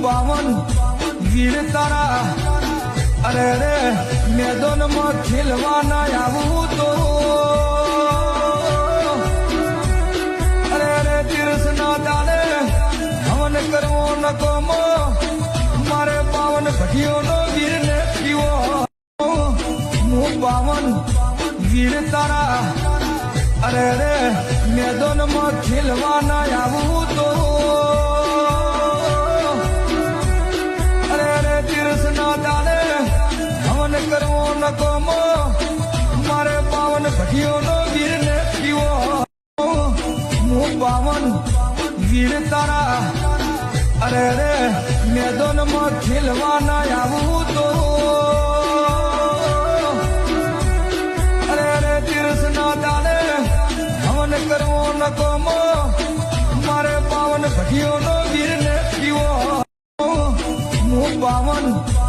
પાવન વીર તારા અરે રે મેદાનમાં ખેલવા ના આવું તો અરે રે તીર્થ ના દાડે હવન કરવો નકોમો મારે પાવન ભટિયોનો વીર ને પીવો હું પાવન વીર તારા અરે રે મેદાનમાં ખેલવા ના આવું તો કરવો નકોમો મારે પાવન ભટિયોનો વીર ને પીવો હું પાવન વીર તારા અરે રે મેદાનમાં ખેલવા ના આવું તો અરે રે તીર્થ ના દાડે હવન કરવો નકોમો મારે પાવન ભટિયોનો વીર ને પીવો હું પાવન